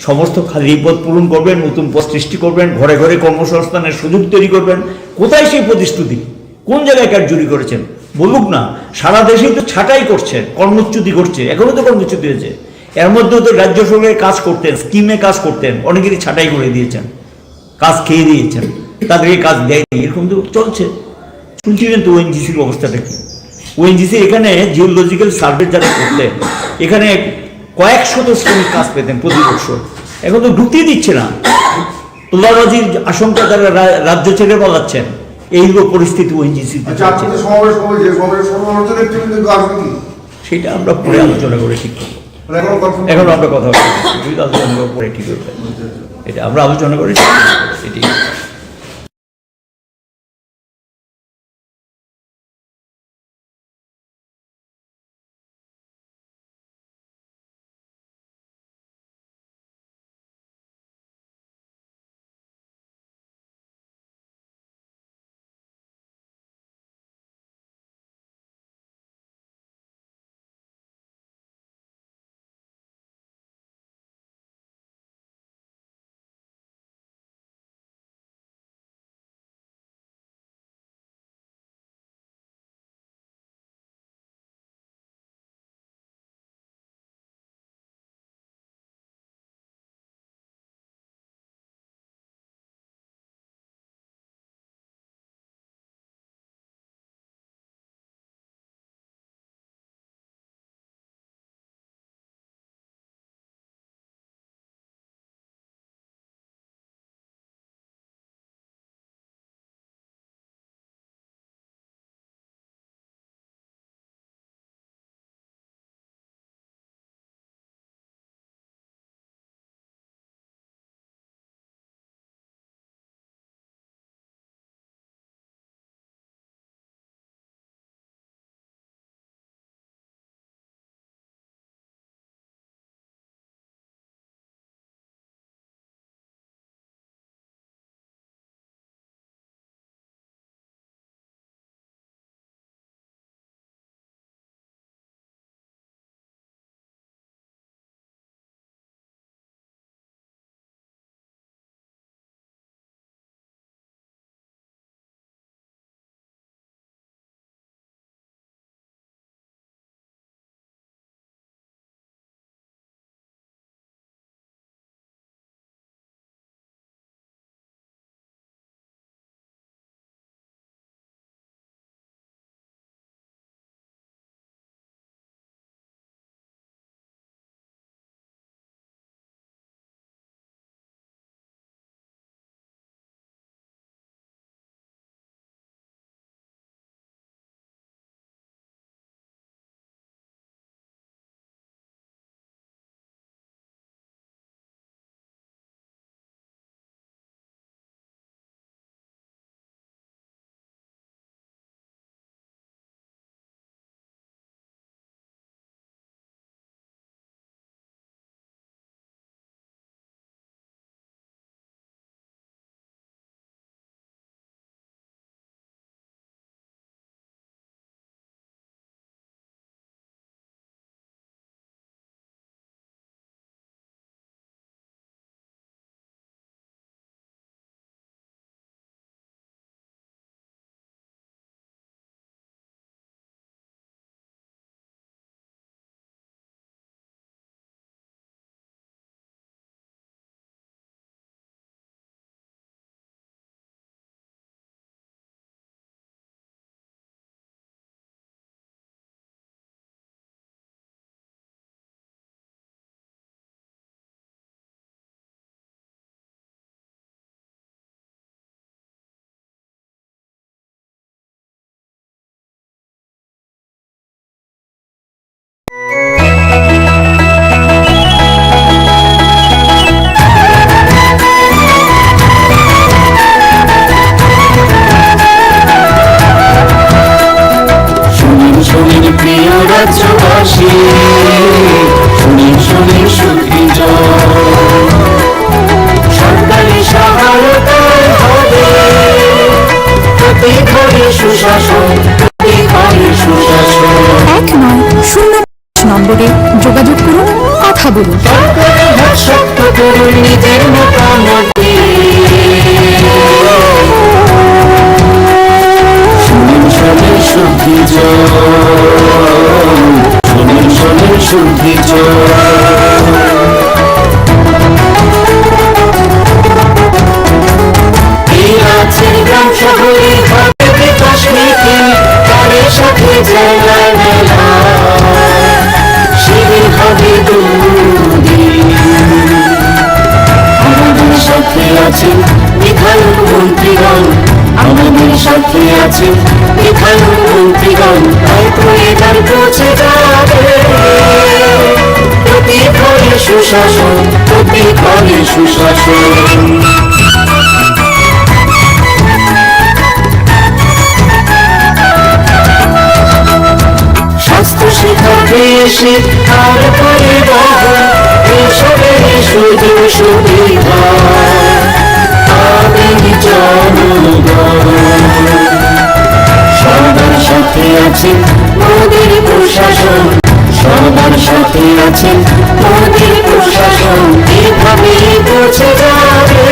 সমস্ত খালি পদ পূরণ করবেন, নতুন পদ সৃষ্টি করবেন, ঘরে ঘরে কর্মসংস্থানের সুযোগ তৈরি করবেন। কোথায় সেই প্রতিশ্রুতি? কোন জায়গায় কারচুরি করেছেন বলুক না। সারা দেশেই তো ছাঁটাই করছেন, কর্মচ্যুতি করছে, এখনো তো কর্মচ্যুতি হয়েছে। এর মধ্যেও তো রাজ্য সরকারে কাজ করতেন, স্কিমে কাজ করতেন, অনেকেরই ছাঁটাই করে দিয়েছেন, কাজ খেয়ে দিয়েছেন, তাদেরকে কাজ দেয়নি, এরকম তো চলছে। শুনছিলেন তো ওএনজিসির অবস্থাটা কি? ওএনজিসি এখানে জিওলজিক্যাল সার্ভে যারা করতেন, এখানে কয়েক শত শ্রমিক কাজ পেতেন প্রতি বছর, এখন তো ঢুকতেই দিচ্ছে না। তোলাবাজির আশঙ্কা তারা রাজ্য ছেড়ে পালাচ্ছেন। এই হলো পরিস্থিতি ওএনজিসিতে চলছে। সেটা আমরা পরে আলোচনা করে ঠিক করবো, এখন আমরা কথা বলছি পরে ঠিক করবো, এটা আমরা আলোচনা করে ঠিক করবো, এটি। রাজ্যবাসী শুনি শুনি সুখী সরকারি সহায়তায় হবে প্রতি ঘরে সুশাসন, প্রতি ঘরে সুশাসন। 1905 নম্বরে যোগাযোগ করুন, কথা বলুন। সরকারের হাত শক্ত করুন নিজের মতামত শুনুন শুনুন সুখী শুনুন শুনুন সুখী গ্রাম শহরে হবে বিকাশ নীতি, তাদের সাথে জায়গায় মেলা সেদিন হবে দুদিন। আমাদের সাথে আছেন বিধায়ক মন্ত্রীগণ, আমাদের সাথে আছেন বিধায়ক মন্ত্রীগণ, হয়তো এবার পৌঁছে যাবে প্রতি ঘরে সুশাসন, প্রতি ঘরে সুশাসন। স্বাস্থ্য শিক্ষা দেশে তারপরে এসবের সুযোগ সুবিধা পাবেন জনগণ। সবার সাথে আছেন মোদির প্রশাসন, সবার সাথে আছেন মোদির প্রশাসন, এভাবে পৌঁছে যাবে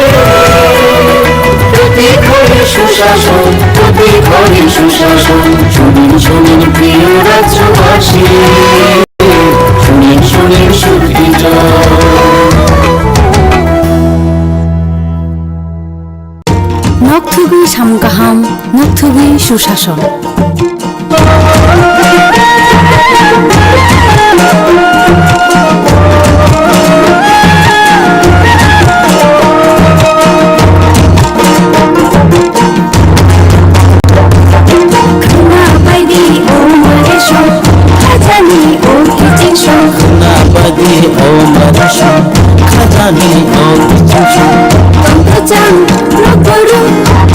প্রতি ঘরে সুশাসন, প্রতি ঘরে সুশাসন। শুনুন শুনুন প্রিয় রাজ্যবাসী শুনুন শুনুন সুখী নকথুবি সামগাহাম, নকথুবি সুশাসন। খাজানি ও পঙ্কজাং নগরু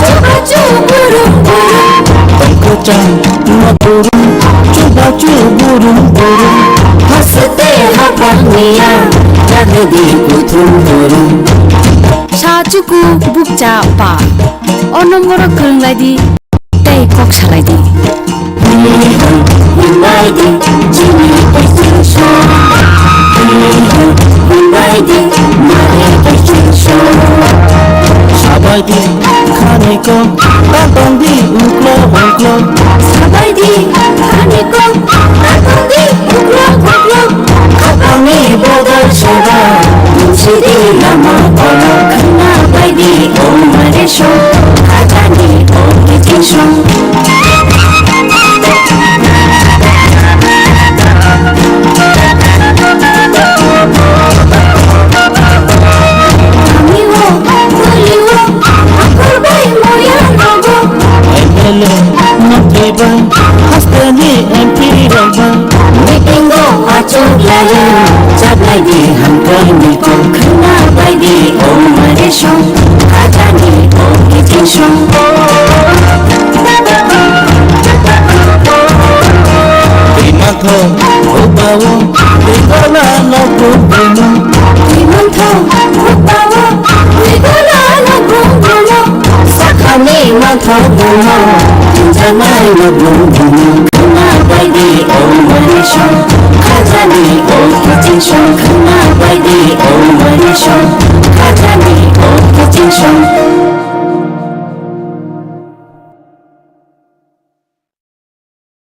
চুবাচু বুরুম বুরুম, পঙ্কজাং নগরু চুবাচু বুরুম বুরুম, হাসতে হাপানিয়া জাগদি কুথুম বুরুম। সাচুকু বুকচা পা অনম্বর খোলাইদি তাই কক সালাইদি হুমাইদি চিনি পেছনশো, হুমাইদি মারে পেছনশো, সাবাইদি খানে কম বাবন্দি উকলো উকলো, সাবাইদি খানিকো আতন্দি উগলো উগলো, আমি বদল সেবা মুছে দিলাম বলো, খানা বাইদি ও মারে শো খাজানি ও কিচিশো। এমএলএ মন্ত্রীগণ হাসতেনি এমপি রগণ, মিটিংগো আচো লালা চাবলাইদি হামকাই মিকো, খানা বাইদি ও মারে শো খাজানি ও কিচিশো। বিমাথ ও বাবু বিগলা নগু বেনু, বিমন্থ উপাও বিগলা নগু গুলো, সাখানে মাথ গুণ জানাই নগু গুণ, খানা বাইদি ও মারে শো খাজানি ও কিচিশো, খানা বাইদি ও মারে শো খাজানি ও কিচিশো।